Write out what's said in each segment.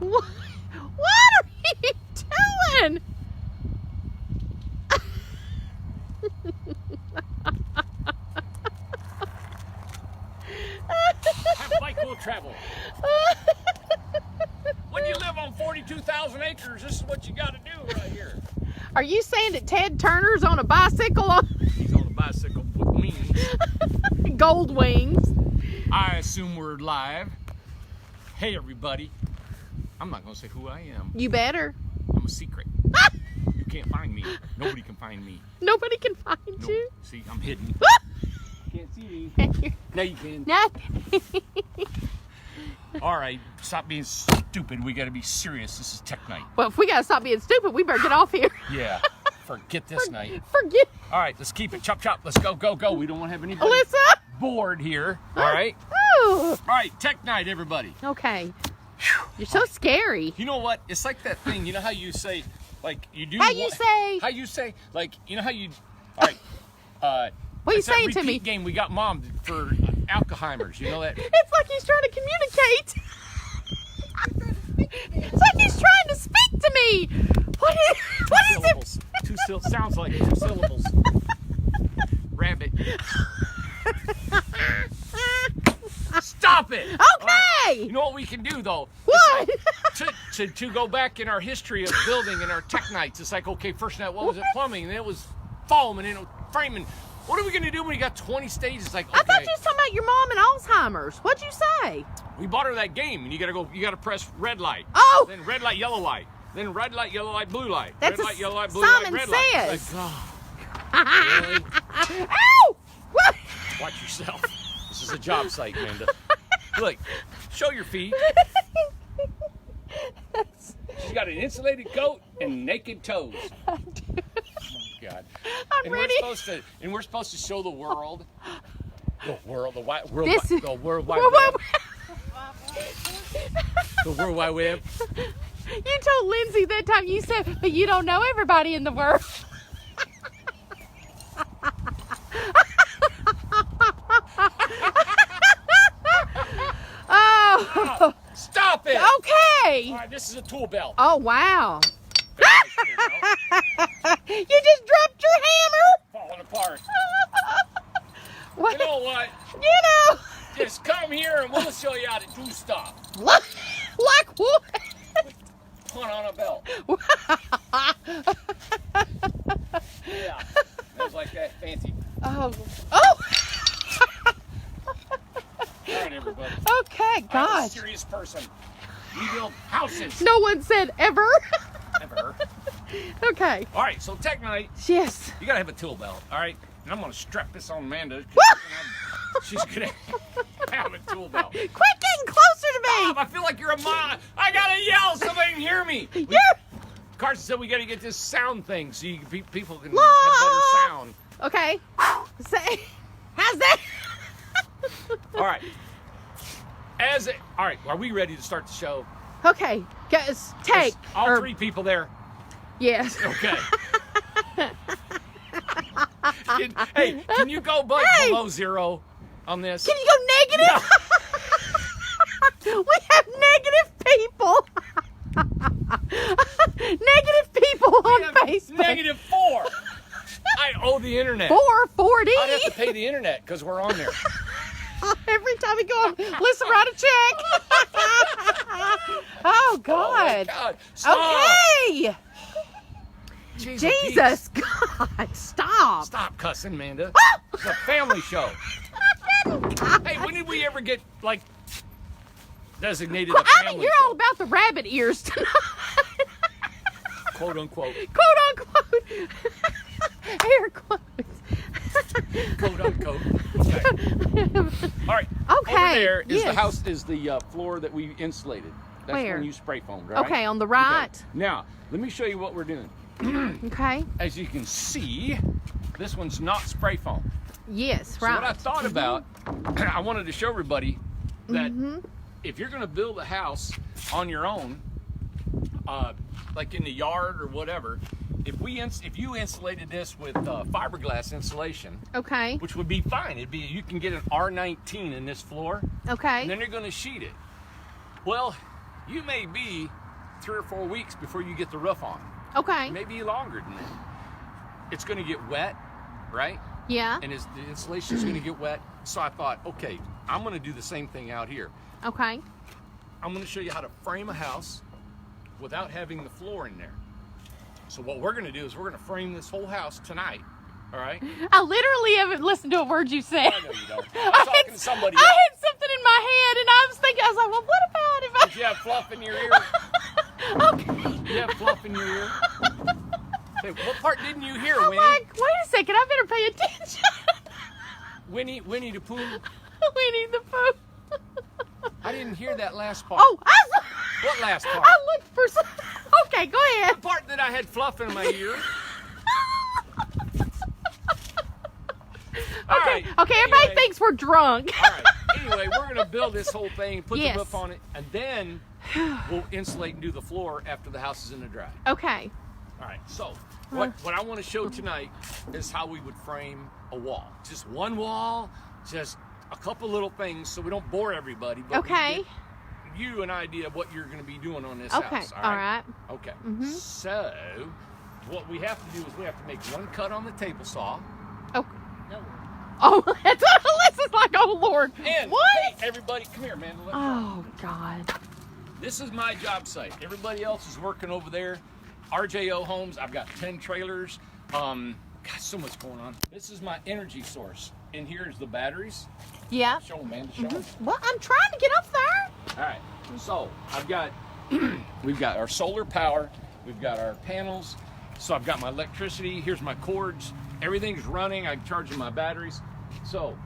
What are you doing? Have bike will travel. When you live on 42,000 acres, this is what you got to do right here. Are you saying that Ted Turner's on a bicycle on He's on a bicycle with wings. gold wings? I assume we're live. Hey, everybody. I'm not going to say who I am. You better. I'm a secret. You can't find me. Nobody can find me. Nobody can find No. you. See, I'm hidden. Can't see me. Now you can. Nothing. All right, stop being stupid. We got to be serious. This is Tech Night. Well, if we gotta stop being stupid, we better get off here. Yeah. Forget this night. Forget. All right, let's keep it. Chop, chop. Let's go, go, go. We don't want to have anybody Alyssa. bored here. All right. Ooh. All right, Tech Night, everybody. Okay. You're so scary. You know what? It's like that thing. You know how you say, like, you do. How you say? How you say, like, you know how you. All right. What are you it's that saying to me? repeat game we got mom for Alzheimer's. You know that? It's like he's trying to communicate. It's like he's trying to speak to me. What is Syllables. it? Sounds like 2 syllables. Rabbit. Stop it. Okay. You know what we can do though? What? To go back in our history of building and our tech nights, it's like, okay, first night, what was it? Plumbing, and then it was foam, and then it was framing. What are we gonna do when we got 20 stages? Like, okay, I thought you was talking about your mom and Alzheimer's. What'd you say? we bought her that game, and you gotta press red light. Oh. Then red light, yellow light. Then red light, yellow light, blue light. That's red a light, yellow light, blue Simon light, red light. Says. It's like, oh, really? Ow! What? Watch yourself. This is a job site, Amanda. Look, show your feet. She's got an insulated coat and naked toes. Oh my God. I'm ready. We're supposed to show the world. The world, the wide world, This is- the world wide Whoa, whoa, web. The world wide web. You told Lindsay that time, you said, but you don't know everybody in the world. Oh, Stop it! okay. All right, this is a tool belt. Oh, wow. Very nice tool belt. You just dropped your hammer. Falling apart. What? You know what? You know. Just come here and we'll show you how to do stuff. Like what? Put on a belt. Yeah. It's like that fancy. Oh. All right, everybody. Okay, I'm a God. serious person. We build houses. No one said ever. Never. Okay. All right, so Tech Night, Yes. you gotta have a tool belt, all right? And I'm gonna strap this on Amanda. She's gonna have a tool belt. Quit getting closer to me. I feel like you're a mom. I gotta yell so they can hear me. You're. Carson said we gotta get this sound thing so people can La- have better sound. Okay. Say. How's that? All right. All right, are we ready to start the show? Okay, guys, take. There's all 3 people there. Yes. Okay. Hey, can you go Hey! below 0 on this? Can you go negative? We have negative people. Negative people on We have Facebook. -4. I owe the internet. 440. I'd have to pay the internet because we're on there. Every time we go, listen, write a check. Oh Oh my God. God. Stop. Okay. Jesus. Jesus, God, stop. Stop cussing, Amanda. It's a family show. Hey, when did we ever get, like, designated a I mean, family you're show? all about the rabbit ears tonight. Quote, unquote. Quote unquote. Air quotes. Quote, unquote. Okay. All right. Okay, Over there is the yes. house, is the floor that we insulated. That's Where? when you spray foamed, right? Okay, on the right. Okay. Now, let me show you what we're doing. Okay. As you can see, this one's not spray foam. Yes, So right. what I thought about, I wanted to show everybody that Mm-hmm. if you're going to build a house on your own, like in the yard or whatever, if you insulated this with fiberglass insulation, Okay. which would be fine. You can get an R19 in this floor, Okay. and then you're going to sheet it. Well, you may be 3 or 4 weeks before you get the roof on. Okay. Maybe longer than that. It's going to get wet, right? Yeah. And the insulation is going to get wet. So I thought, okay, I'm going to do the same thing out here. Okay. I'm going to show you how to frame a house without having the floor in there. So what we're going to do is we're going to frame this whole house tonight. All right? I literally haven't listened to a word you said. I know you don't. I'm talking to somebody else. I had something in my head, and I was thinking, I was like, well, what about if I... Did you have fluff in your ear? Okay. You have fluff in your ear? Hey, what part didn't you hear, I'm Winnie? like, wait a second, I better pay attention. Winnie the Pooh? Winnie the Pooh. I didn't hear that last part. Oh, What last part? I looked for some... Okay, go ahead. The part that I had fluff in my ear. All right. Okay, everybody Anyway. thinks we're drunk. All right. Anyway, we're going to build this whole thing, put Yes. the roof on it, and then we'll insulate and do the floor after the house is in the dry. Okay. All right. So what I want to show tonight is how we would frame a wall. Just one wall, just a couple little things so we don't bore everybody. But we Okay. get you an idea of what you're going to be doing on this Okay. house. All right. Okay. So what we have to do is we have to make one cut on the table saw. Oh. Oh, that's what Alyssa's like, oh, Lord. And What? hey, everybody, come here, man. Oh, God. This is my job site. Everybody else is working over there. RJO Homes. I've got 10 trailers. Got so much going on. This is my energy source. And here's the batteries. Yeah. Show them, man. Show them. Well, I'm trying to get up there. All right. So I've got, we've got our solar power. We've got our panels. So I've got my electricity. Here's my cords. Everything's running. I'm charging my batteries. So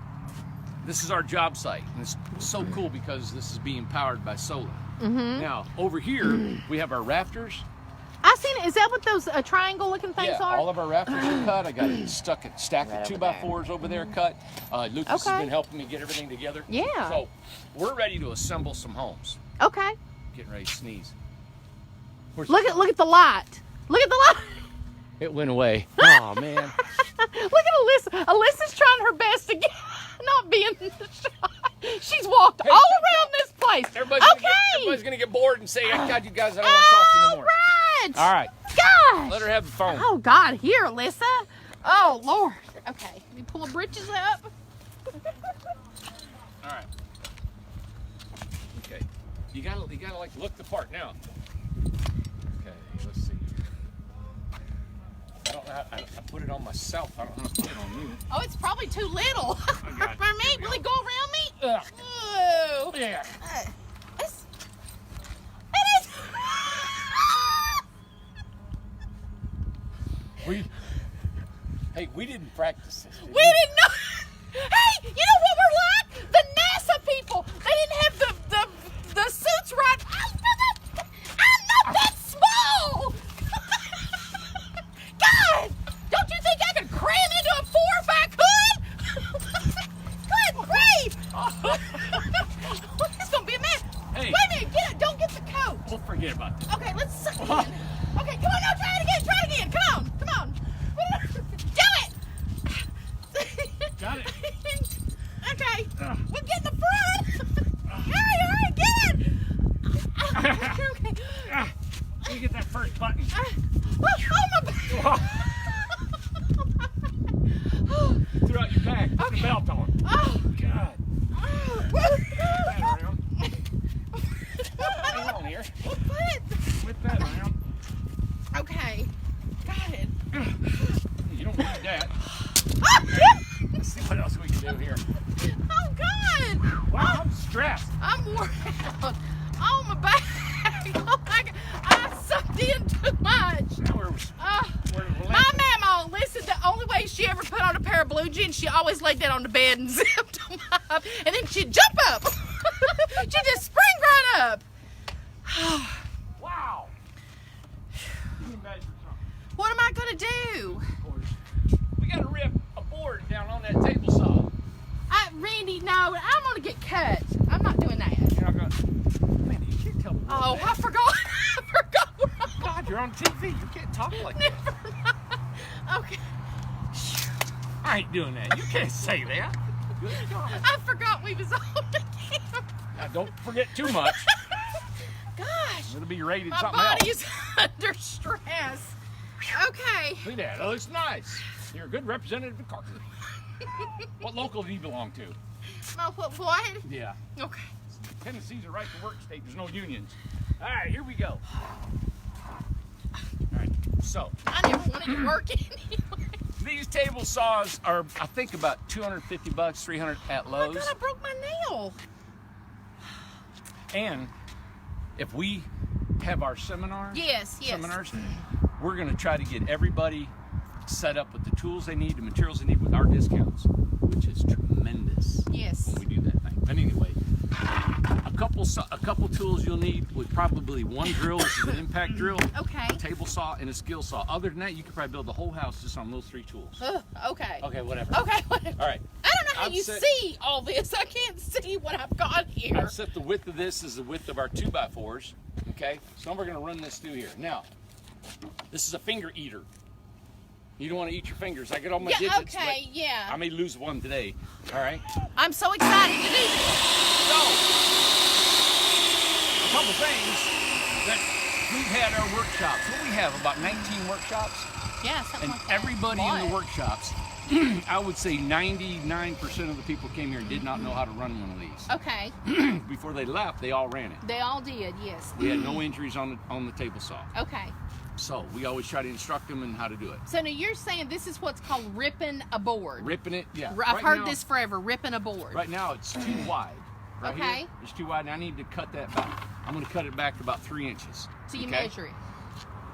this is our job site. And it's so cool because this is being powered by solar. Now, over here, we have our rafters. I seen it. Is that what those triangle-looking things Yeah, are? all of our rafters are cut. I got it stacked of 2x4s over there cut. Lucas has Okay. been helping me get everything together. Yeah. So we're ready to assemble some homes. Okay. Getting ready to sneeze. Look at the light. Look at the light. It went away. Oh man. Look at Alyssa. Alyssa's trying her best to get, not be in the shot. She's walked all around this place. Everybody's gonna get bored and say, God, you guys, I don't want to talk to you no more. Right. All right. Gosh. Let her have the phone. Oh, God. Here, Alyssa. Oh, Lord. Okay. Let me pull the britches up. All right. Okay. You gotta like look the part now. Okay, let's see. I don't know how, I put it on myself. I don't know how to put it on you. Oh, it's probably too little. got it. For me. Will it go around me? Ugh. Oh. Yeah. It is. We didn't practice this. We didn't know. Hey, you know what we're like? The NASA people. They didn't have the suits right. I'm not that small. God, don't you think I could cram into a 4-back hood? Good grief. It's going to be a mess. Hey. Wait a minute. Get it. Don't get the coat. We'll forget about this. Okay, let's suck it in. Okay, come on, now try it again. Try it again. Come on. Do it. Got it. Okay. We'll get in the front. Hurry, get it. Okay. You get that first button. Oh, my back. Threw out your bag. Put the belt on. Oh. God. What? That around. Hang on here. Whip that around. Okay. Got it. You don't need that. Let's see what else we can do here. Oh, God. Wow, I'm stressed. I'm worn out. Oh, my back. Oh, my God. I sucked in too much. Now we're My mama, listen, the only way she ever put on a pair of blue jeans, she always laid down on the bed and zipped them up. And then she'd jump up. She'd just spring right up. Wow. Let me measure something. What am I going to do? Of course. We got to rip a board down on that table saw. Randy, no, I'm going to get cut. I'm not doing that. You're not gonna. Man, you can't tell me. Oh, I forgot. I forgot where I was. God, you're on TV. You can't talk like that. Never mind. Okay. I ain't doing that. You can't say that. Good God. I forgot we was on the camera. Now, don't forget too much. God. It'll be rated My something else. body is under stress. Okay. Look at that. That looks nice. You're a good representative of Carter. What local do you belong to? What? Yeah. Okay. Tennessee's a right to work state. There's no unions. All right, here we go. All right, so I never wanted to work anyway. these table saws are, I think, about $250, $300 at Oh my Lowe's. God, I broke my nail. And if we have our seminars, Yes. we're going to try to get everybody set up with the tools they need, the materials they need with our discounts, which is tremendous. Yes. When we do that thing. But anyway, a couple tools you'll need with probably one drill, which is an impact drill, Okay. a table saw, and a skill saw. Other than that, you could probably build the whole house just on those 3 tools. Okay. Okay, whatever. Okay, whatever. All right. I don't know how I've you set- see all this. I can't see what I've got here. I've set the width of this as the width of our 2x4s. Okay, so we're going to run this through here. Now, this is a finger eater. You don't want to eat your fingers. I get all my Yeah, digits. okay, but yeah. I may lose one today. All right. I'm so excited to do this. So, a couple things that we've had our workshops. What we have, about 19 workshops, Yeah, something and like that. everybody in What? the workshops, I would say 99% of the people came here and did not know how to run one of these. Okay. Before they left, they all ran it. They all did, yes. We had no injuries on the table saw. Okay. So we always try to instruct them in how to do it. So now you're saying this is what's called ripping a board. Ripping it, yeah. I've Right heard now- this forever, ripping a board. Right now it's too wide. Right Okay. here, it's too wide, and I need to cut that back. I'm going to cut it back to about 3 inches. So you okay? measure it.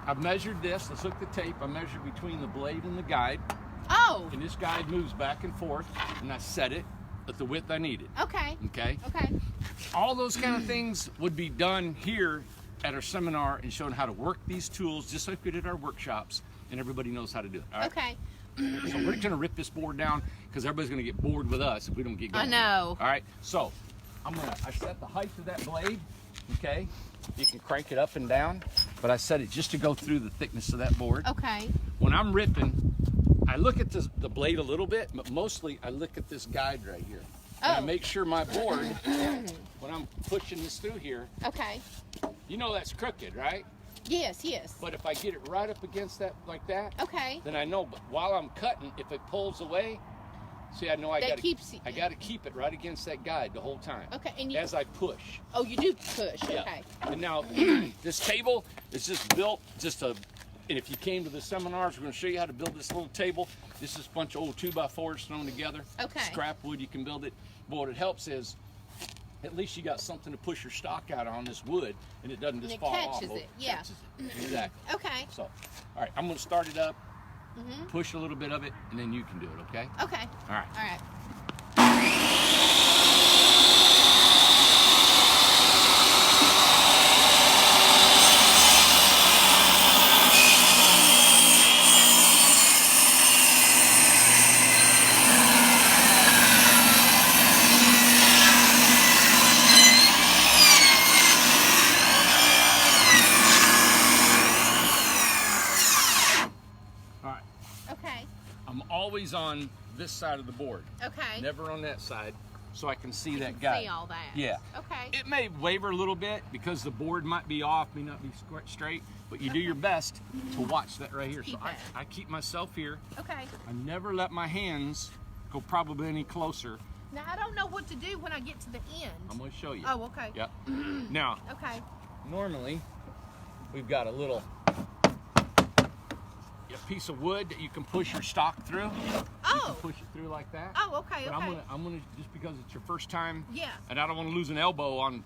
I've measured this. Let's look at the tape. I measured between the blade and the guide, Oh, and this guide moves back and forth, and I set it at the width I needed. okay. Okay. Okay. All those kind of things would be done here at our seminar and shown how to work these tools, just like we did our workshops, and everybody knows how to do it. All right? Okay. So we're going to rip this board down because everybody's going to get bored with us if we don't get going. I know. All right. So I set the height of that blade. Okay. You can crank it up and down, but I set it just to go through the thickness of that board. Okay. When I'm ripping, I look at the blade a little bit, but mostly I look at this guide right here. And I Oh. make sure my board, when I'm pushing this through here, Okay. you know that's crooked, right? Yes, yes. But if I get it right up against that like that, Okay. then I know. But while I'm cutting, if it pulls away, see, I know I That got keeps I got to keep it right against that guide the whole time. Okay, and you As I push. Oh, you do push. Yeah. Okay. And now this table is just built and if you came to the seminars, we're going to show you how to build this little table. This is a bunch of old 2x4s thrown together. Okay. Scrap wood, you can build it. But what it helps is, at least you got something to push your stock out on this wood, and it doesn't just it fall catches off. it, yeah. Catches it. Exactly. Okay. So, all right, I'm going to start it up, push a little bit of it, and then you can do it, okay? Okay. All right. All right. All right. Okay. I'm always on this side of the board, Okay. never on that side, so I can see You that can guide. see all that. Yeah. Okay. It may waver a little bit because the board might be off, may not be straight, but you do your best to watch that right here. Keep So that. I keep myself here. Okay. I never let my hands go probably any closer. Now I don't know what to do when I get to the end. I'm going to show you. Oh, okay. Yep. Now, Okay. normally we've got a piece of wood that you can push your stock through. You can Oh. push it through like that. Oh, okay. But Okay. I'm gonna just because it's your first time. Yeah. And I don't want to lose an elbow on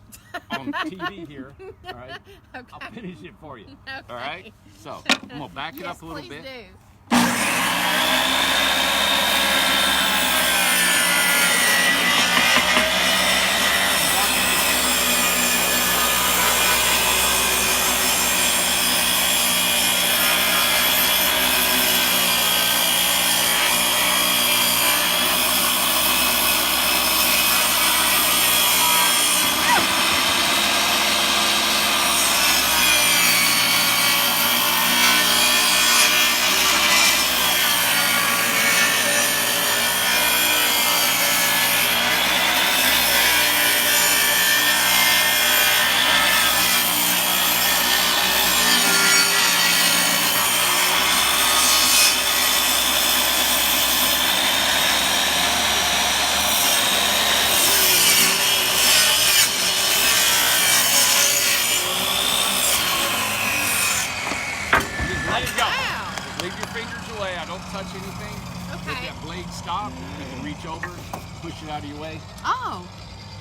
TV here. All right. Okay. I'll finish it for you. Okay. All right. So I'm gonna back it Yes, up a little please bit. do. fingers away. I don't touch anything. Okay. Let that blade stop. You can reach over, push it out of your way. Oh.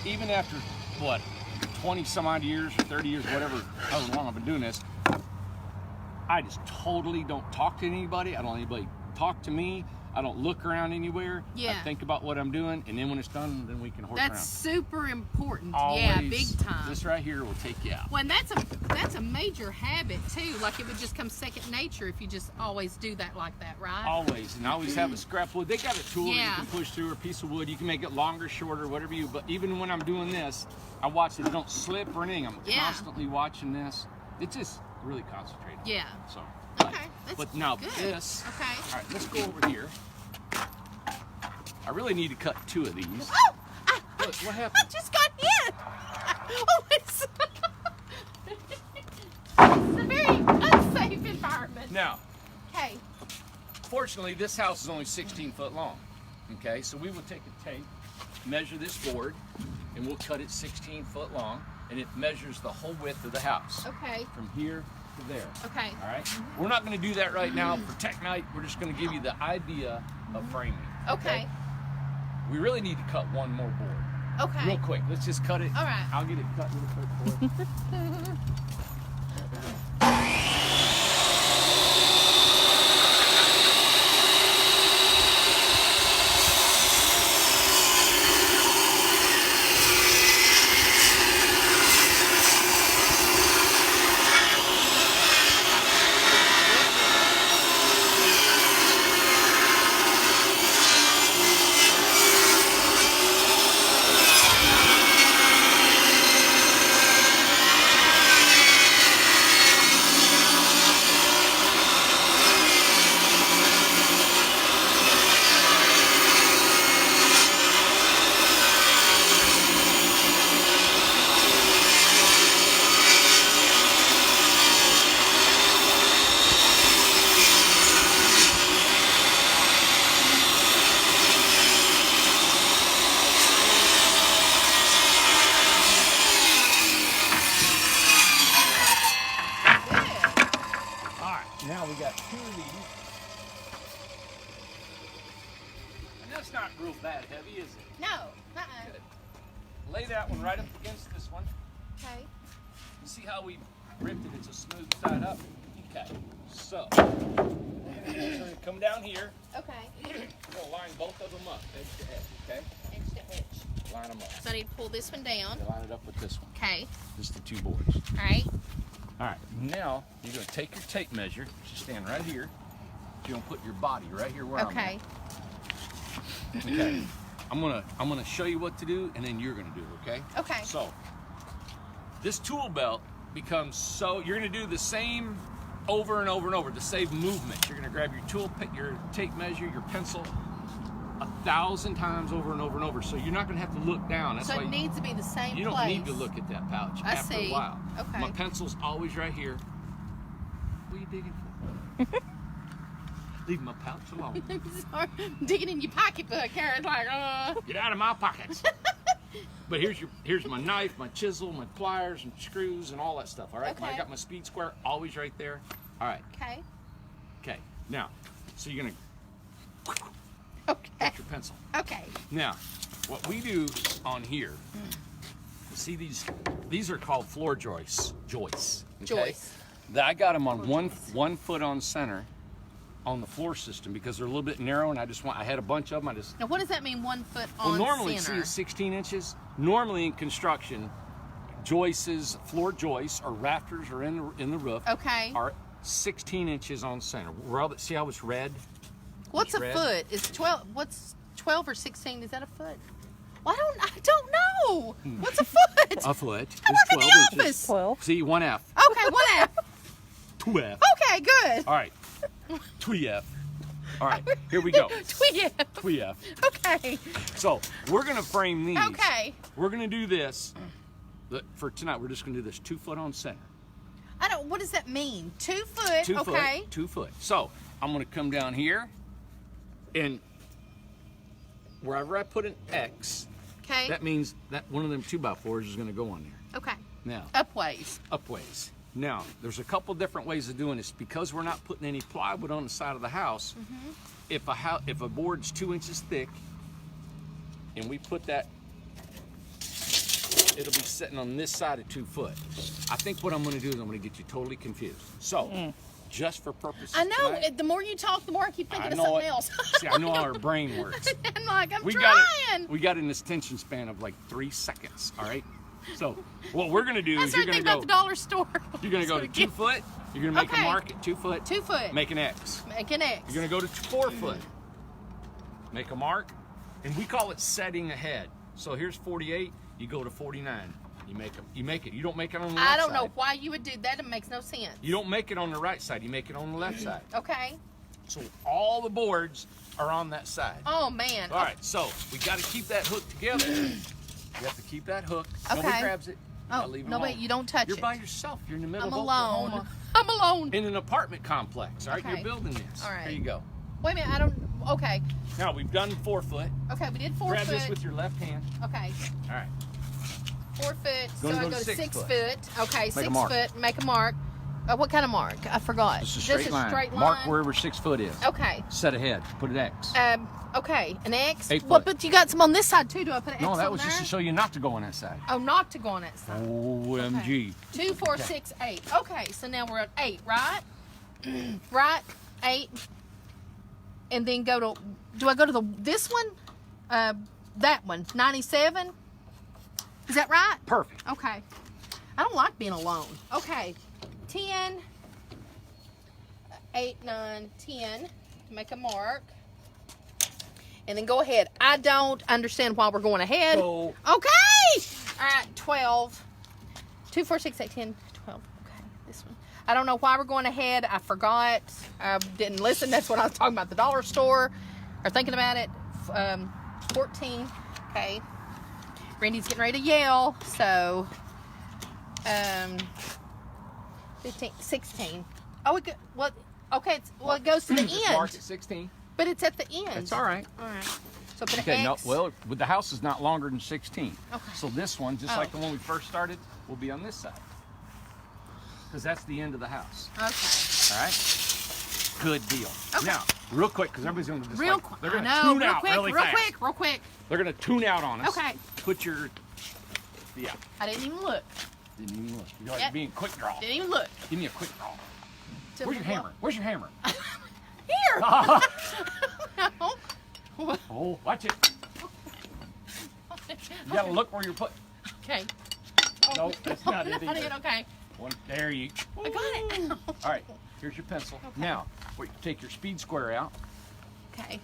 Even after, what, 20 some odd years or 30 years, whatever, however long I've been doing this, I just totally don't talk to anybody. I don't let anybody talk to me. I don't look around anywhere. Yeah. I think about what I'm doing, and then when it's done, then we can horse That's around. super important. Always, yeah, big time. This right here will take you out. Well, and that's a major habit too. Like it would just come second nature if you just always do that like that, right? Always, and I always have a scrap of wood. They got a tool that Yeah. you can push through, or a piece of wood. You can make it longer, shorter, whatever you. But even when I'm doing this, I watch that it don't slip or anything. I'm Yeah. constantly watching this. It's just really concentrated. Yeah. So. Okay. That's But now good. this. Okay. All right, let's go over here. I really need to cut 2 of these. Oh! Look, what I happened? just got hit. Oh, it's a very unsafe environment. Now, Okay. fortunately, this house is only 16 foot long. Okay, so we will take a tape, measure this board, and we'll cut it 16 foot long, and it measures the whole width of the house Okay. from here to there. Okay. All right, we're not going to do that right now for Tech Night. We're just going to give you the idea of framing. Okay. We really need to cut one more board. Okay. Real quick, let's just cut it. All right. I'll get it cut real quick for you. Now we got 2 of these. And that's not real bad heavy, is it? No. Good. Lay that one right up against this one. Okay. You see how we ripped it? It's a smooth side up. Okay. So, we're gonna come down here. Okay. We're gonna line both of them up, edge to edge, okay? Edge to edge. Line them up. So I need to pull this one down. You line it up with this one. Okay. Just the 2 boards. All right. All right, now you're gonna take your tape measure. Just stand right here. You're gonna put your body right here where Okay. I'm at. Okay. I'm gonna show you what to do, and then you're gonna do it. Okay. Okay. So this tool belt becomes you're gonna do the same over and over and over to save movement. You're gonna grab your tape measure, your pencil, 1,000 times over and over and over. So you're not gonna have to look down. That's So why it needs to be the same you don't place. need to look at that pouch I after see. a while. Okay. My pencil's always right here. What are you digging for? Leave my pouch alone. I'm sorry. I'm digging in your pocketbook. Karen's like, Get out of my pockets. But here's my knife, my chisel, my pliers and screws and all that stuff. All right. Okay. I got my speed square always right there. All right. Okay. Okay. Now, so you're gonna Okay. get your pencil. Okay. Now, what we do on here, you see these are called floor joists. Joists. Okay? Joists. I got them on one foot on center on the floor system because they're a little bit narrow, and I had a bunch of them. Now, what does that mean? 1 foot Well, on normally center. see it's 16 inches. Normally in construction, floor joists or rafters are in the roof. Okay. Are 16 inches on center. See how it's red? What's a red. foot? Is 12? What's 12 or 16? Is that a foot? Well, I don't know. What's a foot? A foot I is work in 12 the inches. office. 12. See, 1F. Okay, 1F. 2F. Okay, good. All right. 2F. All right, here we go. 2F. 2F. Okay. So we're gonna frame these. Okay. We're gonna do this. For tonight, we're just gonna do this 2 foot on center. I don't. What does that mean? 2 foot. 2 okay. foot. 2 foot. So I'm gonna come down here, and wherever I put an X, Okay. that means that one of them 2x4s is gonna go on there. Okay. Now, Upways. upways. Now, there's a couple different ways of doing this. Because we're not putting any plywood on the side of the house, if a board's 2 inches thick, and we put that, it'll be sitting on this side of 2 foot. I think what I'm going to do is I'm going to get you totally confused. So, just for purposes I know. tonight, The more you talk, the more I keep thinking I of know something it. else. See, I know how our brain works. I'm like, I'm We trying. got in this attention span of like 3 seconds. All right. So what we're gonna do I is you're started gonna thinking go. about the dollar store. You're gonna go to 2 foot. You're gonna make Okay. a mark at 2 foot. 2 foot. Make an X. Make an X. You're gonna go to 4 foot. Make a mark, and we call it setting ahead. So here's 48. You go to 49. You make it. You don't make it on the left I don't know side. why you would do that. It makes no sense. You don't make it on the right side. You make it on the left side. Okay. So all the boards are on that side. Oh man. All right, so we got to keep that hook together. You have to keep that hook. Nobody Okay. grabs it. You gotta leave it no, wait, alone. you don't touch You're it. by yourself. You're in the middle I'm of alone. Oklahoma. I'm alone. In an apartment complex. All right, Okay. you're building this. All right. There you go. Wait a minute. I don't. Okay. Now we've done 4 foot. Okay. We did 4 Grab foot. this with your left hand. Okay. All right. 4 foot. So Gonna I go go to to 6 6 foot. foot. Okay. a 6 mark. foot. Make a mark. What kind of mark? I forgot. Just a straight line. straight line. Mark wherever 6 foot is. Okay. Set ahead. Put an X. Okay. An X. 8 Well, foot. but you got some on this side too. Do I put an No, X that on was there? just to show you not to go on that side. Oh, not to go on that side. OMG. 2, 4, 6, 8. Okay, so now we're at 8, right? Right? 8. And then go to. Do I go to this one? That one. 97. Is that right? Perfect. Okay. I don't like being alone. Okay. 10. 8, 9, 10. Make a mark. And then go ahead. I don't understand why we're going ahead. Go. Okay. All right. 12. 2, 4, 6, 8, 10, 12. Okay. This one. I don't know why we're going ahead. I forgot. I didn't listen. That's what I was talking about. The dollar store. Or thinking about it. 14. Okay. Randy's getting ready to yell. So. 15, 16. Oh, what? Okay. It goes to the Just end. mark at 16. But it's at the end. That's all right. All right. So put an Okay, no, X. well, the house is not longer than 16. Okay. So this one, just Oh. like the one we first started, will be on this side. Because that's the end of the house. Okay. All right? Good deal. Okay. Now, real quick, because everybody's going to just Real like, quick. they're I going to know. tune Real out quick. really Real fast. quick. Real quick. They're going to tune out on us. Okay. Put your, yeah, I didn't even look. didn't even look. You're like Yep. being quick draw. Didn't even look. Give me a quick draw. To- Where's your hammer? Where's your hammer? Here. No. Oh, watch it. You got to look where you're putting. Okay. Nope, that's not it Not either. it. Okay. One, there you. I got it. All right, here's your pencil. Okay. Now, take your speed square out. Okay.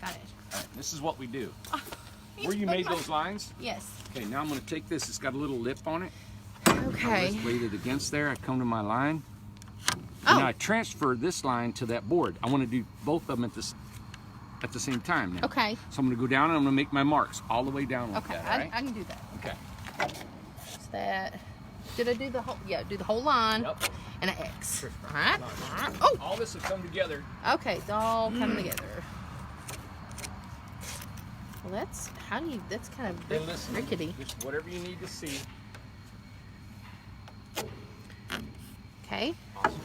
Got it. All right, this is what we do. Where you made those lines? Yes. Okay, now I'm going to take this. It's got a little lip on it. Okay. Let's weight it against there. I come to my line. Oh. And I transfer this line to that board. I want to do both of them at the same time now. Okay. So I'm going to go down and I'm going to make my marks all the way down like Okay. that, all right? I can do that. Okay. Is that? Did I do the whole? Yeah. Do the whole line. Yep. And an X. All right. Nice. Oh. All this will come together. Okay. It's all coming together. Well, that's how do you? That's kind of Then listen, rickety. just whatever you need to see. Okay. Awesome.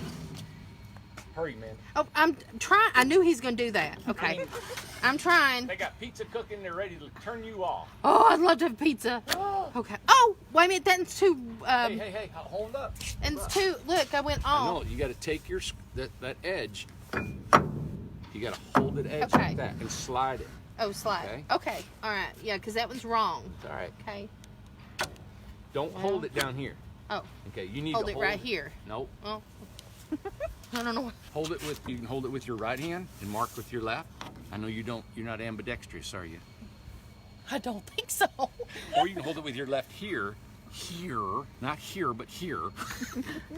Hurry, man. Oh, I'm trying. I knew he's gonna do that. Okay. I'm trying. They got pizza cooking. They're ready to turn you off. Oh, I'd love to have pizza. Okay. Oh, wait a minute. That's too. Hey, hold up. And it's too. Look, I went I off. know, you got to take your that edge. You got to hold it edge Okay. like that and slide it. Oh, slide. Okay. Okay. All right. Yeah, because that one's wrong. All right. Okay. Don't hold it down here. Oh, Okay, you need hold to it hold right here. Nope. Oh. I don't know. Hold it with you can hold it with your right hand and mark with your left. I know you don't. You're not ambidextrous, are you? I don't think so. Or you can hold it with your left here, not here, but here,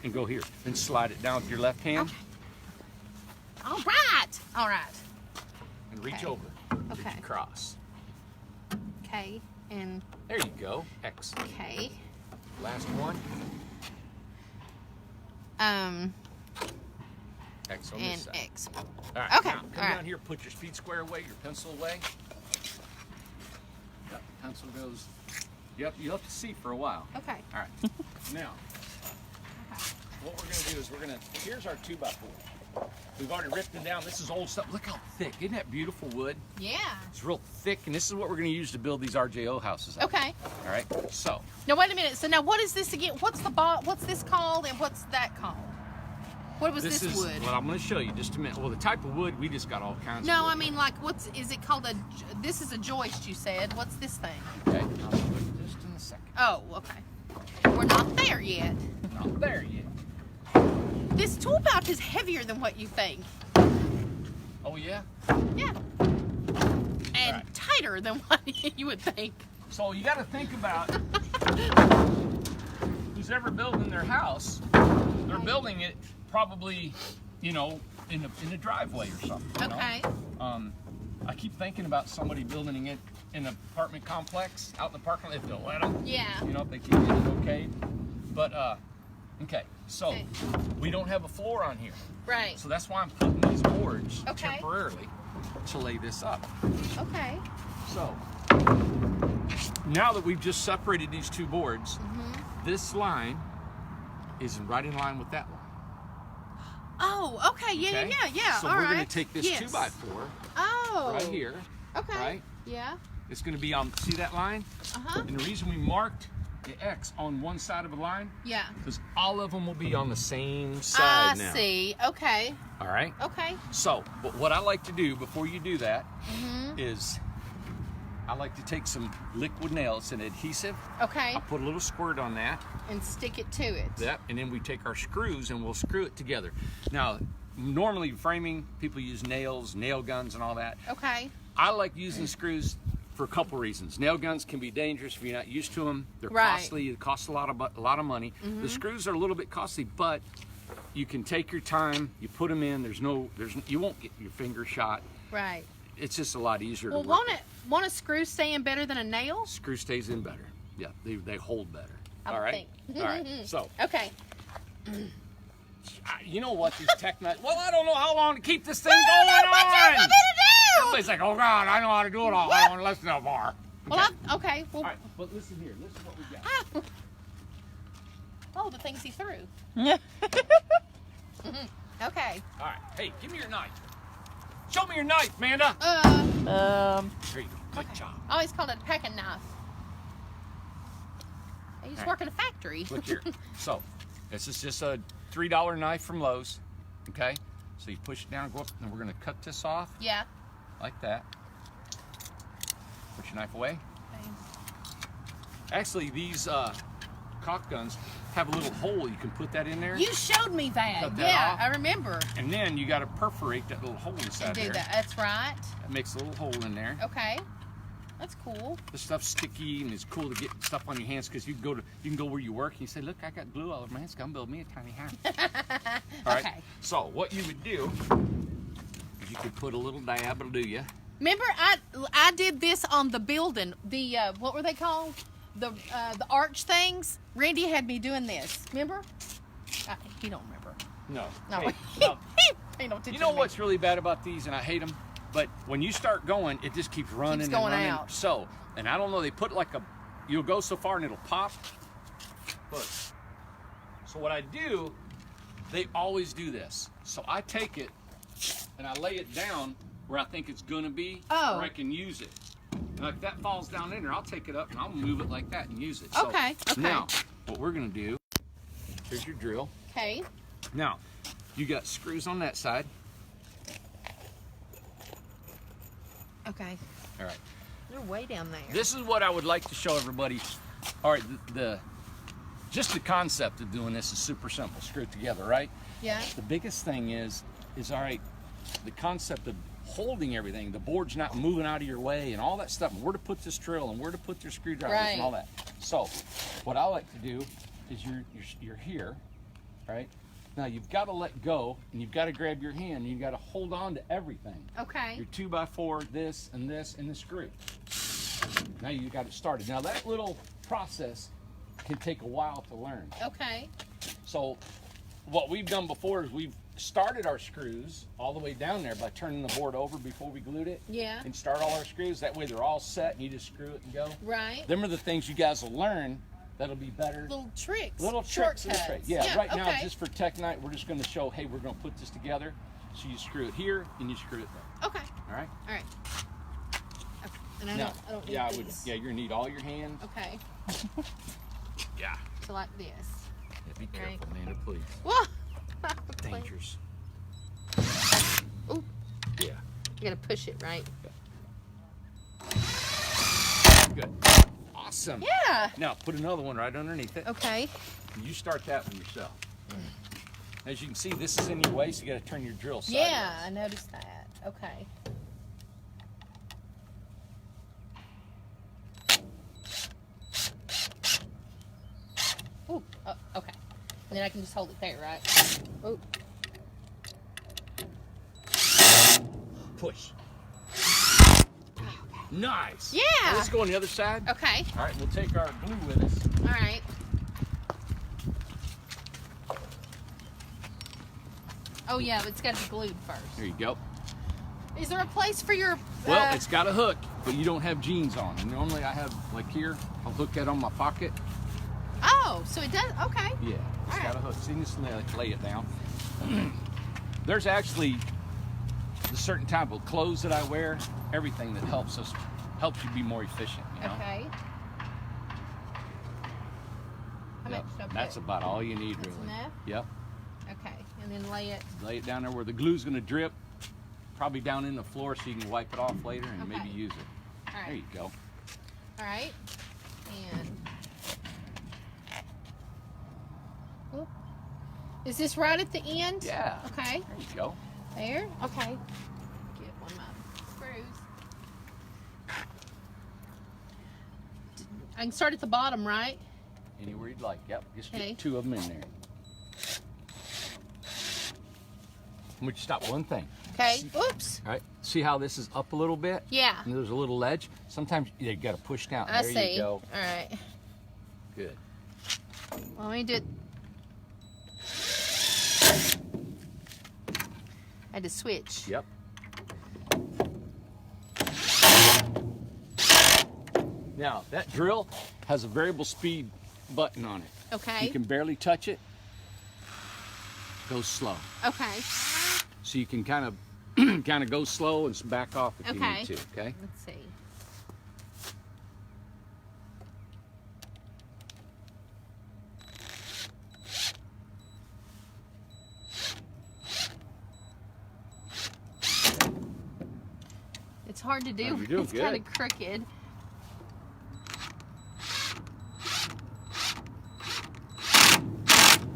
and go here. Then slide it down with your left hand Okay. All right. All right. and reach Okay. over. Did Okay. you cross? Okay. And There you go. X. okay. Last one. X on this And side. X. All right. Okay, Now, come all right. down here. Put your speed square away. Your pencil away. Yep. Pencil goes. You'll have to see for a while. Okay. All right. Now. what we're gonna do is here's our 2x4. We've already ripped them down. This is old stuff. Look how thick. Isn't that beautiful wood? Yeah. It's real thick, and this is what we're gonna use to build these RJO houses out. Okay. All right, so. Now wait a minute. So now what is this again? What's this called and what's that called? What was this wood? Well, I'm gonna show you just a minute. Well, the type of wood, we just got all kinds of No, wood. I mean like is it called this is a joist you said. What's this thing? Okay, I'll show you just in a second. Oh, okay. We're not there yet. Not there yet. This tool pouch is heavier than what you think. Oh, yeah? Yeah. And right. tighter than what you would think. So you got to think about who's ever building their house. They're building it probably, you know, in a driveway or something. You Okay. know? I keep thinking about somebody building it in an apartment complex out in the parking lot if they'll let them. Yeah. You know, if they keep it okay. But okay. So Okay. we don't have a floor on here. Right. So that's why I'm putting these boards Okay. temporarily to lay this up. Okay. So now that we've just separated these two boards, this line is right in line with that line. Oh, okay. Yeah, Okay? yeah. So All we're right. going to take this Yes. 2x4 Oh. right here. Okay. Right? Yeah. It's going to be on, see that line? Uh-huh. And the reason we marked the X on one side of a line, Yeah. because all of them will be on the same side I now. see. Okay. All right? Okay. So, but what I like to do before you do that Mm-hmm. is I like to take some liquid nails and adhesive. Okay. I'll put a little squirt on that. And stick it to it. Yep, and then we take our screws and we'll screw it together. Now, normally framing, people use nails, nail guns and all that. Okay. I like using screws for a couple reasons. Nail guns can be dangerous if you're not used to them. They're Right. costly. It costs a lot of money. The screws are a little bit costly, but you can take your time. You put them in. You won't get your finger shot. Right. It's just a lot easier Well, to work. won't a screw stay in better than a nail? Screw stays in better. Yeah, they hold better. I all would right. think. All right. So Okay. you know what these tech nuts? Well, I don't know how long to keep this thing Well, going what you on. gonna do? Everybody's like, oh God, I know how to do it all. I don't want to listen no more. Well, okay. Well, All right, but listen here. This is what we got. oh, the things he threw. Okay. All right. Hey, give me your knife. Show me your knife, Amanda. There you go. Good job. I always called it a packing knife. I used to work in a factory. Look here. So, this is just a $3 knife from Lowe's. Okay. So you push it down, go up, and we're gonna cut this off Yeah. like that. Put your knife away. Okay. Actually, these caulk guns have a little hole. You can put that in there. You showed me that. Cut that Yeah, off. I remember. And then you got to perforate that little hole inside Do there. that. That's right. That makes a little hole in there. Okay. That's cool. This stuff's sticky and it's cool to get stuff on your hands because you can go where you work and you say, look, I got glue all over my hands. Come build me a tiny house. All right. Okay. So what you would do is you could put a little dab. It'll do you. Remember, I did this on the building. The what were they called? The arch things. Randy had me doing this. Remember? He don't remember. No. No. Hey, no. He don't teach You know me. what's really bad about these, and I hate them, but when you start going, it just keeps running Keeps and going running. out. So, and I don't know, they put like you'll go so far and it'll pop. Look. So what I do, they always do this. So I take it and I lay it down where I think it's gonna be, Oh. where I can use it. And if that falls down in there, I'll take it up and I'll move it like that and use it. So Okay, okay. Now, what we're gonna do, here's your drill. Okay. Now, you got screws on that side. Okay. All right. You're way down there. This is what I would like to show everybody. All right, just the concept of doing this is super simple. Screw it together, right? Yeah. The biggest thing is all right, the concept of holding everything, the board's not moving out of your way and all that stuff, and where to put this drill and where to put your screwdrivers Right. and all that. So, what I like to do is you're here, right? Now you've got to let go and you've got to grab your hand and you've got to hold on to everything. Okay. Your 2x4, this, and the screw. Now you got it started. Now that little process can take a while to learn. Okay. So what we've done before is we've started our screws all the way down there by turning the board over before we glued it. Yeah. And start all our screws. That way they're all set and you just screw it and go. Right. Them are the things you guys will learn that'll be better. Little tricks. Little tricks in the trade. Shortcuts. Yeah, right now, okay. just for Tech Night, we're just going to show, hey, we're going to put this together. So you screw it here and you screw it there. Okay. All right? All right. Okay. And I Now, don't need yeah, these. you're going to need all your hands. Okay. Yeah. So like this. Yeah, be Right. careful, Amanda, please. Whoa! Dangerous. Ooh, Yeah. you gotta push it, right? Good. Awesome. Yeah. Now, put another one right underneath it. Okay. You start that one yourself. As you can see, this is in your way, so you got to turn your drill sideways. Yeah, I noticed that. Okay. Ooh, okay. And then I can just hold it there, right? Ooh. Push. Nice. Yeah. Now let's go on the other side. Okay. All right, we'll take our glue with us. All right. Oh yeah, but it's got to be glued first. There you go. Is there a place for your? Well, it's got a hook, but you don't have jeans on. And normally I have, like here, I'll hook that on my pocket. Oh, so it does. Okay. Yeah, it's All got a hook. See, just lay it down. There's actually a certain type of clothes that I wear, everything that helps you be more efficient, you know? Okay. How Yep. much? Okay. That's about all you need, That's really. enough? Yep. Okay, and then lay it. Lay it down there where the glue's going to drip, probably down in the floor so you can wipe it off later and Okay. maybe use it. All right. There you go. All right. And. Oop. Is this right at the end? Yeah. Okay. There you go. There. Okay. Get one of my screws. I can start at the bottom, right? Anywhere you'd like. Yep. Just Okay. get 2 of them in there. I'm going to stop one thing. Okay. Oops. All right. See how this is up a little bit? Yeah. And there's a little ledge. Sometimes you got to push down. I There see. you go. All right. Good. Well, let me do it. I had to switch. Yep. Now, that drill has a variable speed button on it. Okay. You can barely touch it. Go slow. Okay. So you can kind of go slow and back off if you Okay. need to, okay? Let's see. It's hard to do. Oh, you're doing It's kind good. of crooked.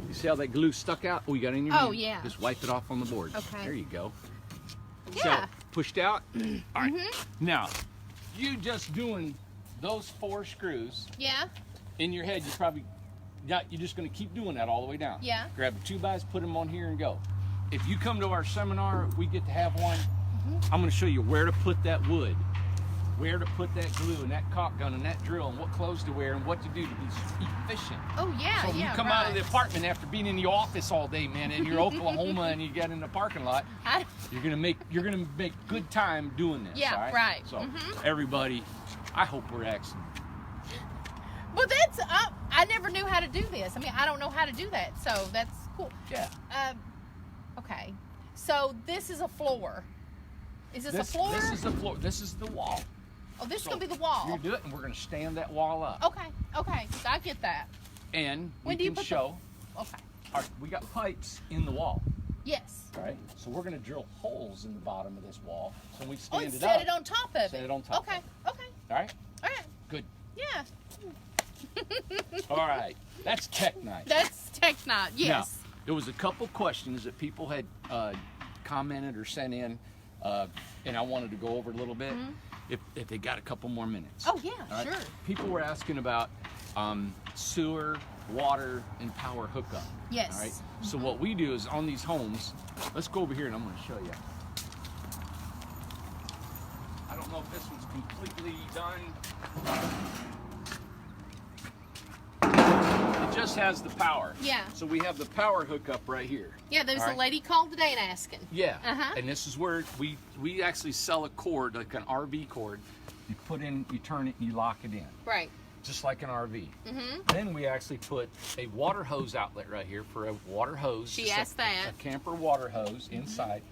You see how that glue stuck out? Oh, you got it in your Oh, hand? yeah. Just wipe it off on the board. Okay. There you go. Yeah. So, pushed out. All right. Mm-hmm. Now, you just doing those 4 screws Yeah. in your head, you're just going to keep doing that all the way down. Yeah. Grab the 2-bys, put them on here and go. If you come to our seminar, if we get to have one, Mm-hmm. I'm going to show you where to put that wood, where to put that glue and that caulk gun and that drill and what clothes to wear and what to do to be efficient. Oh yeah. So when yeah. you come out of the right. apartment after being in the office all day, man, and you're Oklahoma and you get in the parking lot, you're gonna make good time doing this. Yeah, all right? right. So Mhm. everybody, I hope we're excellent. Well, that's I never knew how to do this. I mean, I don't know how to do that, so that's cool. Yeah. Okay. So this is a floor. Is this a floor? This is the floor. This is the wall. Oh, this is So gonna be the wall. You do it, and we're gonna stand that wall up. Okay. Okay. I get that. And When we do you can put the- show. Okay. All right, we got pipes in the wall. Yes. Right. So we're gonna drill holes in the bottom of this wall. So when we Oh, stand and it set up. it on top of it. Set it on top Okay. of Okay. All right. All right. Good. Yeah. All right. That's Tech Night. That's Technot. Yes. Now, there was a couple questions that people had commented or sent in, and I wanted to go over a little bit. If they got a couple more minutes. Mm-hmm. Oh yeah. All right? Sure. People were asking about sewer, water, and power hookup. Yes. All right. So what we do is on these homes, let's go over here and I'm going to show you. I don't know if this one's completely done. It just has the power. Yeah. So we have the power hookup right here. Yeah. There's All a right. lady called today and asking. Yeah. Uh-huh. And this is where we actually sell a cord, like an RV cord. You put in, you turn it, and you lock it in. Right. just like an RV. Mm-hmm. Then we actually put a water hose outlet right here for a water hose. She just asked that. A camper water hose inside.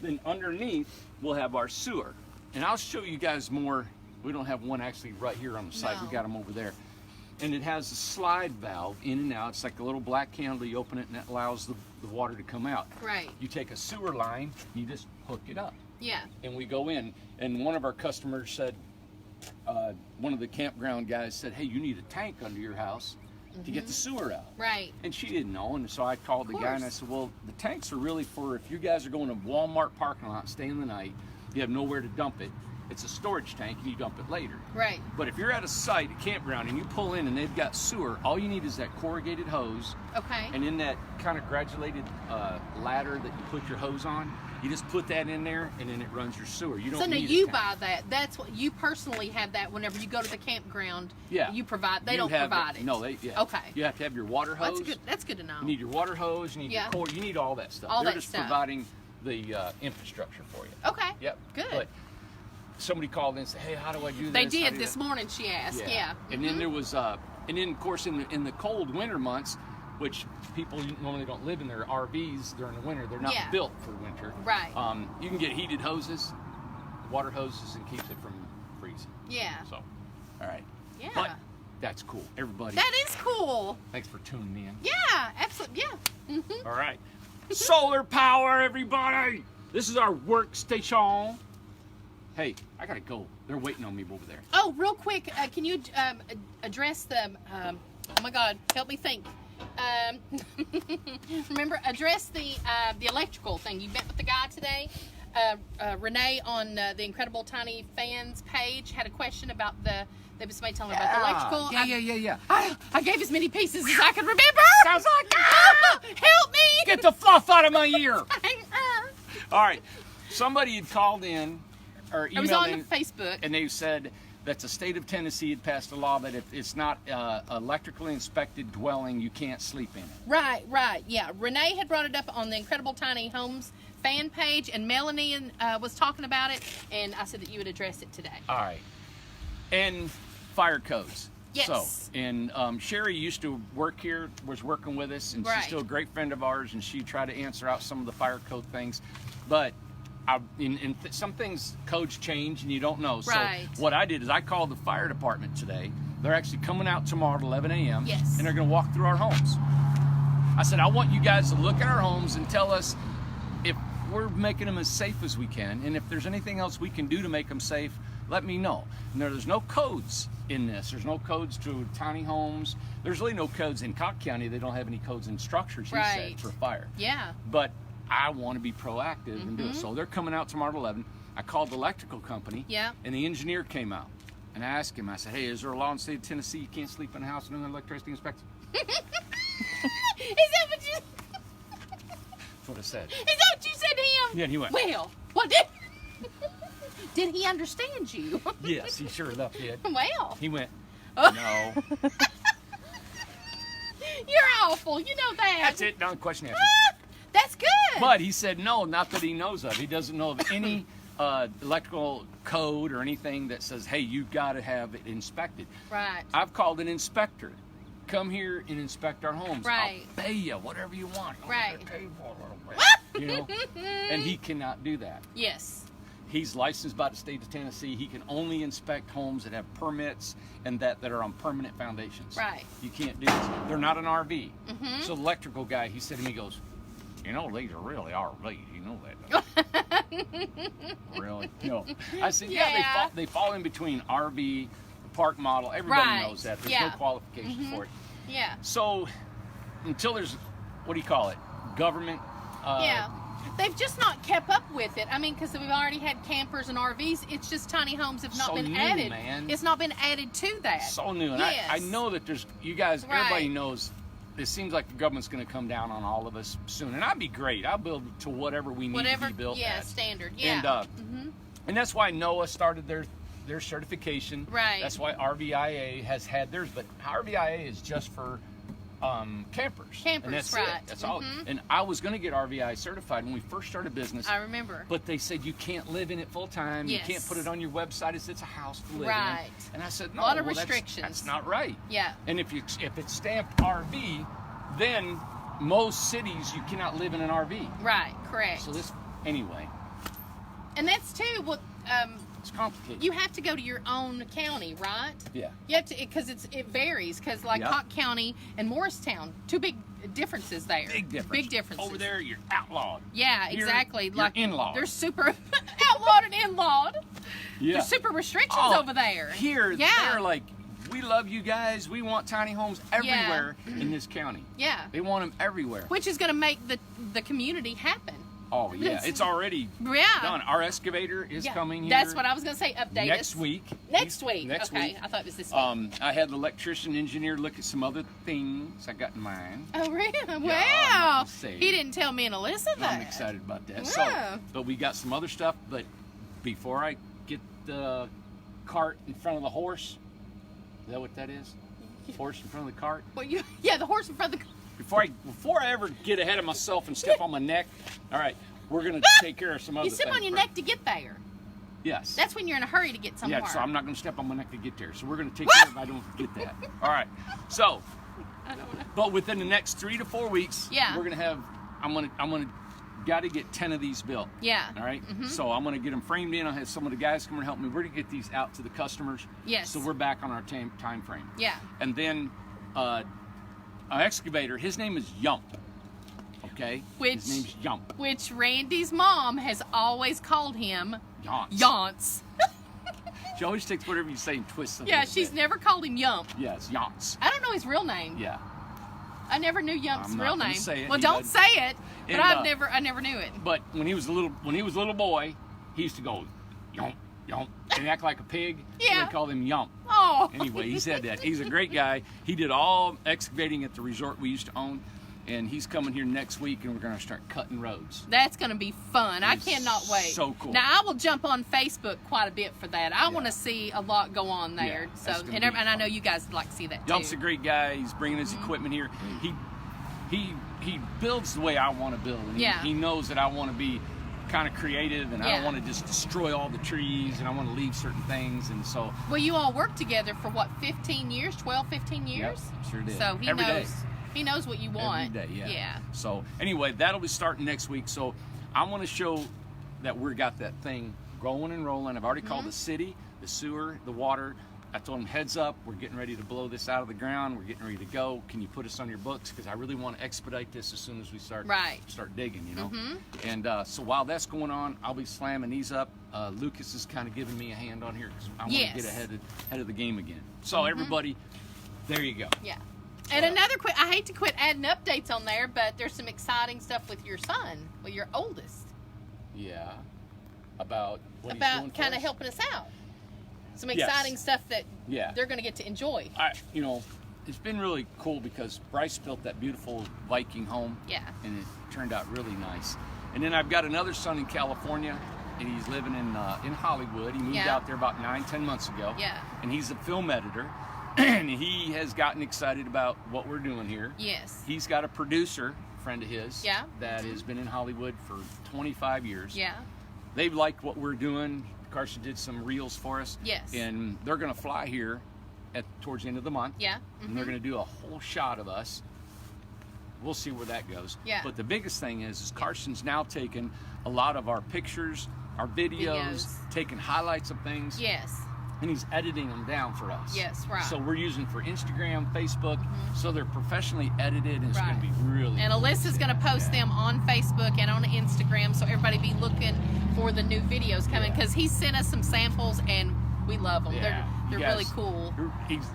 Then underneath, we'll have our sewer. And I'll show you guys more. We don't have one actually right here on the site. We No. got them over there. And it has a slide valve in and out. It's like a little black candle. You open it and it allows the water to come out. Right. You take a sewer line, you just hook it up. Yeah. And we go in. And one of our customers said, one of the campground guys said, hey, you need a tank under your house to get the sewer out. Right. And she didn't know. And so I called the guy and I course. said, well, the tanks are really for if you guys are going to Walmart parking lot, staying the night, you have nowhere to dump it. It's a storage tank and you dump it later. Right. But if you're at a site, a campground, and you pull in and they've got sewer, all you need is that corrugated hose. Okay. And in that kind of graduated ladder that you put your hose on, you just put that in there and then it runs your sewer. You don't So now need a you tank. buy that. That's what you personally have that whenever you go to the campground. Yeah. You provide. They You don't have provide it. No, they. Yeah. Okay. You have to have your water Well, hose. that's good. That's good to know. You need your water hose. You need Yeah. your cord. You need all that stuff. All They're that just stuff. providing the infrastructure for you. Okay. Yep. Good. But somebody called in and said, "Hey, how do I do this?" They How did do this that?" morning. She asked. Yeah. And then there was, and then of course in the cold winter months, which people normally don't live in their RVs during the winter. They're not Yeah. built for winter. Right. You can get heated hoses, water hoses, and keeps it from freezing. Yeah. So, all right. Yeah. But that's cool. Everybody, That is cool. thanks for tuning in. Yeah. Absolutely. Yeah. Mm-hmm. All right. Solar power, everybody. This is our workstation. Hey, I gotta go. They're waiting on me over there. Oh, real quick, can you address the? Oh my God, help me think. Remember, address the electrical thing. You met with the guy today. Renee on the Incredible Tiny Fans page had a question about there was somebody telling her about the electrical. Yeah. I gave as many pieces as I could remember. Sounds like Help me! get the fluff out of my ear. All right. Somebody had called in or It was emailed on in, Facebook. and they said that the state of Tennessee had passed a law that if it's not electrically inspected dwelling, you can't sleep in it. Right. Yeah. Renee had brought it up on the Incredible Tiny Homes fan page, and Melanie was talking about it, and I said that you would address it today. All right. And fire codes. Yes. So, and Sherry used to work here, was working with us, and Right. she's still a great friend of ours, and she tried to answer out some of the fire code things. But some things, codes change, and you don't know. Right. So what I did is I called the fire department today. They're actually coming out tomorrow at 11 a.m. Yes. And they're going to walk through our homes. I said, I want you guys to look at our homes and tell us if we're making them as safe as we can, and if there's anything else we can do to make them safe, let me know. And there's no codes in this. There's no codes to tiny homes. There's really no codes in Cobb County. They don't have any codes in structures, he Right. said, for fire. Yeah. But I want to be proactive and do it. So they're coming out tomorrow at 11. I called the electrical company, Yeah. and the engineer came out. And I asked him, I said, hey, is there a law in the state of Tennessee you can't sleep in a house and an electricity inspection? Is that what you? That's what I said. Is that what you said to him? Yeah, and he went, Well, what did? Did he understand you? yes, he sure enough did. Well, He went, Oh. no. you're awful. You know that. That's it. Done. Question answered. That's good. But he said no, not that he knows of. He doesn't know of any electrical code or anything that says, hey, you've got to have it inspected. Right. I've called an inspector. Come here and inspect our homes. Right. I'll pay you whatever you want. I'm Right. gonna pay for it, you know? And he cannot do that. Yes. He's licensed by the state of Tennessee. He can only inspect homes that have permits and that are on permanent foundations. Right. You can't do this. They're not an RV. So the electrical guy, he said to me, he goes, you know, these are really RVs. You know that. Really? No. I said, yeah, Yeah. they fall in between RV, park model. Everybody Right. knows that. There's Yeah. no qualifications for it. Yeah. So until there's, what do you call it? Government. Yeah. They've just not kept up with it. I mean, because we've already had campers and RVs. It's just tiny homes have not So been new, added. man. It's not been added to that. So new. And Yes. I know that there's, you guys, everybody Right. knows, it seems like the government's going to come down on all of us soon. And I'd be great. I'll build to whatever we need Whatever. to be built Yeah. at. Standard. Yeah. And, and that's why NOAA started their certification. Right. That's why RVIA has had theirs. But RVIA is just for campers. Campers, and that's right. it. That's all. And I was going to get RVI certified when we first started business. I remember. But they said you can't live in it full time. Yes. You can't put it on your website as it's a house to live Right. in. And I said, no, A lot of well, restrictions. That's not right. Yeah. And if it's stamped RV, then most cities you cannot live in an RV. Right. Correct. So this, anyway, and that's too. Well, it's complicated. you have to go to your own county, right? Yeah. You have to, because it varies. Because like Yep. Hawk County and Morristown, two big differences there. Big difference. Big differences. Over there, you're outlawed. Yeah, Here, exactly. you're Like in-lawed. They're super outlawed and in-lawed. Yeah. There's super restrictions Oh, over there. Here, yeah. they're like, we love you guys. We want tiny homes everywhere in this county. Yeah. They want them everywhere. Which is going to make the community happen. Oh, yeah. It's already Yeah. done. Our excavator is Yeah. coming here. That's what I was going to say. Update next us. week. Next week. Next okay. week. I thought it was this week. I had the electrician engineer look at some other things I got in mind. Oh, really? I'm Wow. not gonna say He it. didn't tell me and Alyssa that. I'm excited about that. Yeah. So, but we got some other stuff. But before I get the cart in front of the horse, is that what that is? Horse in front of the cart. Well, yeah, the horse in front of the... Before I ever get ahead of myself and step on my neck, all right, we're gonna take care of some other You things. sit on your first. neck to get there. Yes. That's when you're in a hurry to get somewhere. Yeah, so I'm not gonna step on my neck to get there. So we're gonna take care of I don't get that. All right. So, I don't know. but within the next 3 to 4 weeks, Yeah. we're gonna have. I'm gonna got to get 10 of these built. Yeah. All right? So I'm gonna get them framed in. I'll have some of the guys come and help me. We're gonna get these out to the customers. Yes. So we're back on our time frame. Yeah. And then, an excavator. His name is Yump. Okay. His name's Yump. Which Randy's mom has always called him Yance. Yance. She always takes whatever you say and twists it. Yeah, she's never called him Yump. Yes, Yance. I don't know his real name. Yeah. I never knew Yump's I'm not real gonna name. say it. Well, He don't does. say it. But And, I never knew it. But when he was a little boy, he used to go Yump, Yump, and act like a pig. Yeah. So they called him Yump. Oh. Anyway, he said that. He's a great guy. He did all excavating at the resort we used to own, and he's coming here next week, and we're going to start cutting roads. That's going to be fun. I It's cannot wait. so cool. Now, I will jump on Facebook quite a bit for that. I want to see a lot go on there. Yeah, So, that's gonna and, be and I know fun. you guys would like to see that too. Yump's a great guy. He's bringing his equipment here. He builds the way I want to build. And Yeah. he knows that I want to be kind of creative, and I Yeah. don't want to just destroy all the trees, and I want to leave certain things, and so. Well, you all worked together for what, 15 years, 12, 15 years? Yep, sure did. So he Every day. knows. He knows what you want. Every day, yeah. Yeah. So anyway, that'll be starting next week. So I want to show that we got that thing going and rolling. I've already called the city, the sewer, the water. I told them, heads up, we're getting ready to blow this out of the ground. We're getting ready to go. Can you put us on your books? Because I really want to expedite this as soon as we start digging, you know. And so while that's going on, I'll be slamming these up. Lucas is kind of giving me a hand on here because I want to get ahead of the game again. So everybody, there you go. Yeah. And another I hate to quit adding updates on there, but there's some exciting stuff with your son, with your oldest. Yeah. About what he's doing About for kind of us? helping us out. Some Yes. exciting stuff that Yeah. they're going to get to enjoy. It's been really cool because Bryce built that beautiful Viking home. Yeah. And it turned out really nice. And then I've got another son in California, and he's living in Hollywood. He moved out there about 9-10 months ago. Yeah. And he's a film editor, and he has gotten excited about what we're doing here. Yes. He's got a producer friend of his Yeah. that has been in Hollywood for 25 years. Yeah. They like what we're doing. Carson did some reels for us. Yes. And they're going to fly here towards the end of the month. Yeah. And they're going to do a whole shot of us. We'll see where that goes. Yeah. But the biggest thing is Carson's now taken a lot of our pictures, our videos, taking highlights of things. Yes. And he's editing them down for us. Yes, right. So we're using for Instagram, Facebook, so they're professionally edited, and it's going to be really And cool. Alyssa's going to post them on Facebook and on Instagram, so everybody be looking for the new videos coming, because he sent us some samples and we love them. Yeah. They're You really guys- cool.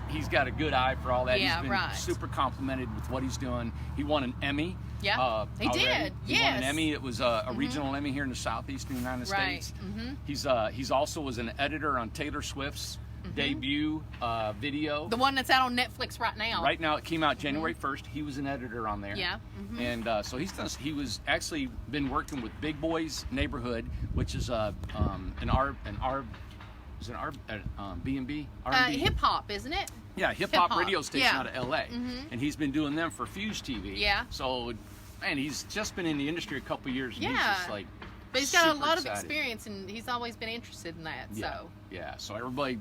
He's got a good eye for all that. Yeah, he's been right. super complimented with what he's doing. He won an Emmy. Yeah, he already. did. He won an Yes. Emmy. It was a regional Emmy here in the southeastern United Right. States. He's also was an editor on Taylor Swift's debut video. The one that's out on Netflix right now. Right now, it came out January 1st. He was an editor on there. Yeah. And so he was actually been working with Big Boys Neighborhood, which is an R is it B&B? R&B? Hip hop, isn't it? Yeah, hip hop Hip-hop, radio station yeah. out of LA. And he's been doing them for Fuse TV. Yeah. So, man, he's just been in the industry a couple years, and he's Yeah. just like, But he's got a super lot of excited. experience, and he's always been interested in that. Yeah. So. Yeah. So everybody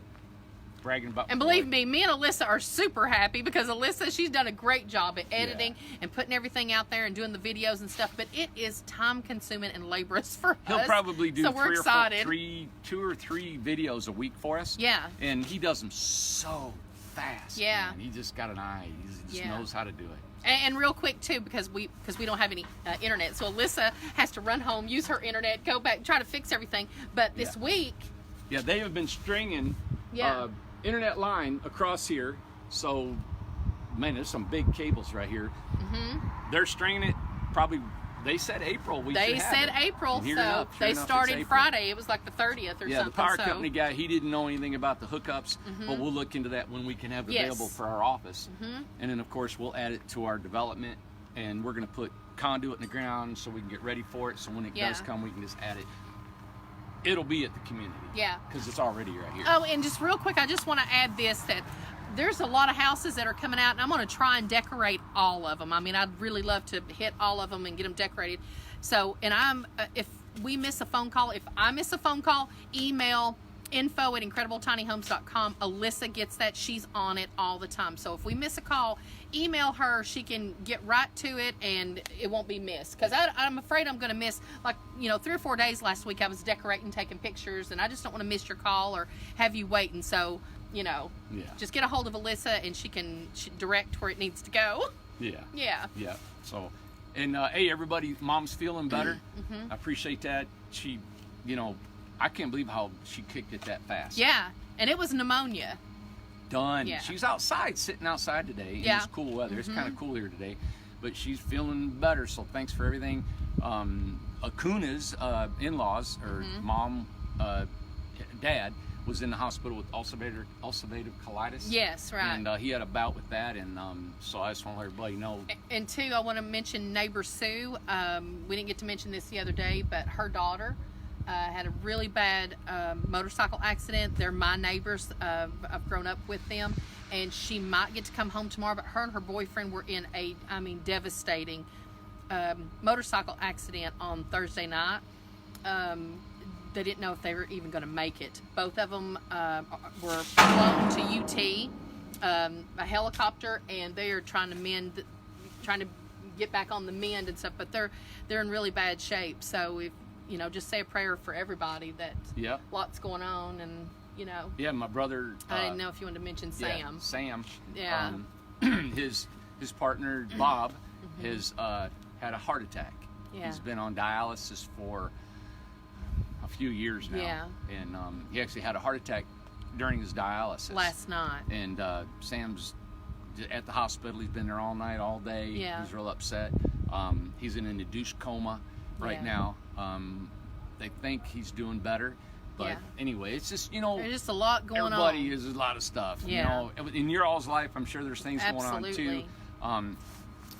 bragging about. And believe me, me and Alyssa are super happy because Alyssa, she's done a great job at editing and putting everything out there and doing the videos and stuff. But it is time consuming and laborious for He'll us. probably do so we're excited. 2 or 3 videos a week for us. Yeah. And he does them so fast. Yeah. Man. He just got an eye. He just Yeah. knows how to do it. And real quick too, because we don't have any internet, so Alyssa has to run home, use her internet, go back, try to fix everything. But this week, Yeah, they have been stringing Yeah. internet line across here. So, man, there's some big cables right here. They're stringing it probably. They said April. they said April, And here so enough, sure they enough, it's started April. Friday. It was like the 30th or Yeah, something. the power so. company guy, he didn't know anything about the hookups, but we'll look into that when we can have it Yes. available for our office. And then, of course, we'll add it to our development, and we're going to put conduit in the ground so we can get ready for it. So when it Yeah. does come, we can just add it. It'll be at the community. Yeah. Because it's already right here. Oh, and just real quick, I just want to add this, that there's a lot of houses that are coming out, and I'm going to try and decorate all of them. I mean, I'd really love to hit all of them and get them decorated. So, and if we miss a phone call, if I miss a phone call, email info@incredibletinyhomes.com. Alyssa gets that. She's on it all the time. So if we miss a call, email her. She can get right to it, and it won't be missed. Because I'm afraid I'm going to miss, 3 or 4 days last week I was decorating, taking pictures, and I just don't want to miss your call or have you waiting. So, Yeah. just get a hold of Alyssa, and she can direct where it needs to go. Yeah. Yeah. Yeah. So, and hey, everybody, Mom's feeling better. I appreciate that. She, I can't believe how she kicked it that fast. Yeah. And it was pneumonia. Done. Yeah. She's outside, sitting outside today. And Yeah. it's cool weather. It's kind of cool here today, but she's feeling better. So thanks for everything. Akuna's in-laws, or mom, dad, was in the hospital with ulcerative colitis. Yes, right. And he had a bout with that, and so I just want to let everybody know. And two, I want to mention neighbor Sue. We didn't get to mention this the other day, but her daughter had a really bad motorcycle accident. They're my neighbors. I've grown up with them, and she might get to come home tomorrow. But her and her boyfriend were in a, devastating motorcycle accident on Thursday night. They didn't know if they were even going to make it. Both of them were flown to UT, a helicopter, and they are trying to get back on the mend and stuff. But they're in really bad shape. So if just say a prayer for everybody that Yeah. lots going on, and Yeah, my brother. I didn't know if you wanted to mention Sam. Yeah, Sam. Yeah. His partner Bob has had a heart attack. Yeah. He's been on dialysis for a few years now. Yeah. And he actually had a heart attack during his dialysis Last night. And Sam's at the hospital. He's been there all night, all day. Yeah. He's real upset. He's in an induced coma right Yeah. now. They think he's doing better. But Yeah. anyway, it's just, There's just a lot going everybody on. is a lot of stuff. Yeah. In your all's life, I'm sure there's things going on Absolutely. too.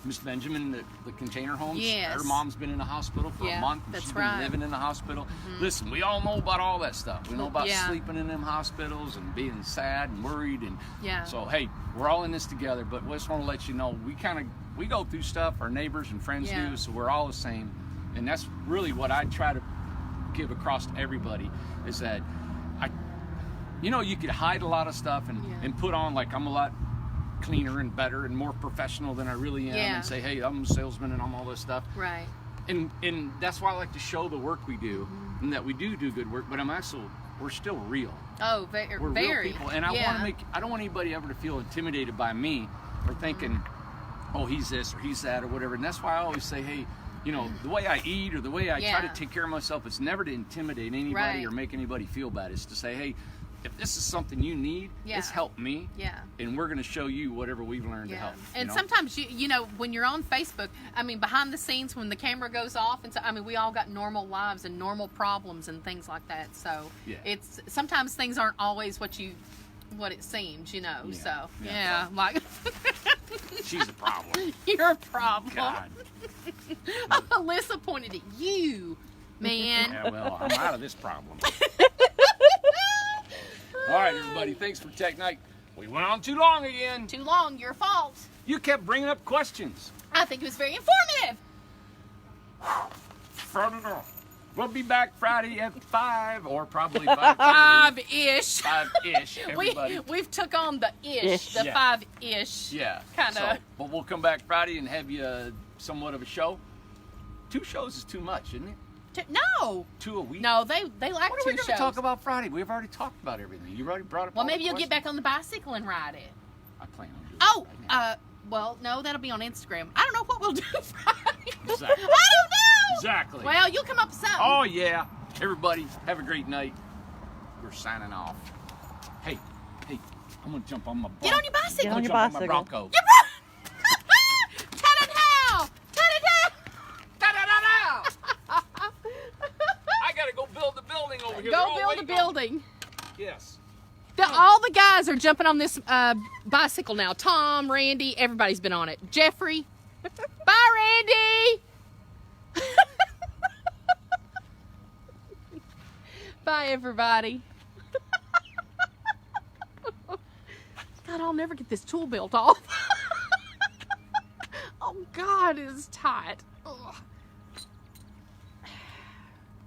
Miss Benjamin, the container homes, Yes. her mom's been in the hospital for Yeah, a month. And that's she's right. been living in the hospital. Listen, we all know about all that stuff. We know about Yeah. sleeping in them hospitals and being sad and worried. And Yeah. so, hey, we're all in this together, but we just want to let you know, we go through stuff, our neighbors and friends Yeah. do, so we're all the same. And that's really what I try to give across to everybody, is that you could hide a lot of stuff and put on like I'm a lot cleaner and better and more professional than I really am, Yeah. and say, hey, I'm a salesman and I'm all this stuff. Right. And that's why I like to show the work we do, and that we do good work, but we're still real. Oh, very. We're real people, and I don't want anybody ever to feel intimidated by me or thinking, oh, he's this or he's that or whatever. And that's why I always say, hey, the way I eat or the way I try to Yeah. take care of myself, it's never to intimidate anybody Right. or make anybody feel bad. It's to say, hey, if this is something you need, Yeah. it's helped me. Yeah. And we're going to show you whatever we've learned to help. And sometimes when you're on Facebook, behind the scenes when the camera goes off, and so we all got normal lives and normal problems and things like that. So Yeah. it's sometimes things aren't always what it seems, Yeah. So Yeah. like She's a problem. you're a problem. God. Alyssa pointed at you, man. Yeah, well, I'm out of this problem. All right, everybody. Thanks for Tech Night. We went on too long again. Too long, your fault. You kept bringing up questions. I think it was very informative. We'll be back Friday at 5 or probably 5:30. 5-ish. 5-ish, everybody. We've took on the ish, the Yeah. 5-ish. Yeah. Kinda. So, but we'll come back Friday and have you somewhat of a show. 2 shows is too much, isn't it? No. 2 a week? No, they like What are 2 we going shows. to talk about Friday? We've already talked about everything. You already brought up Well, all maybe the you'll get questions. back on the bicycle and ride it. I plan on doing Oh, it right now. well, no, that'll be on Instagram. I don't know what we'll do Friday. Exactly. I don't know. Exactly. Well, you'll come up with something. Oh, yeah. Everybody, have a great night. We're signing off. Hey, I'm going to jump on my Bronco. Get on your bicycle. Get on your Jump on my bicycle. Bronco. Your Ta-da-dow! Ta-da-dow! Da-da-da-da! I got to go build the building over here. They're Go all build a waiting on- Building. Yes. All the guys are jumping on this bicycle now. Tom, Randy, everybody's been on it. Jeffrey. Bye, Randy. Bye, everybody. God, I'll never get this tool built off. Oh, God, it is tight.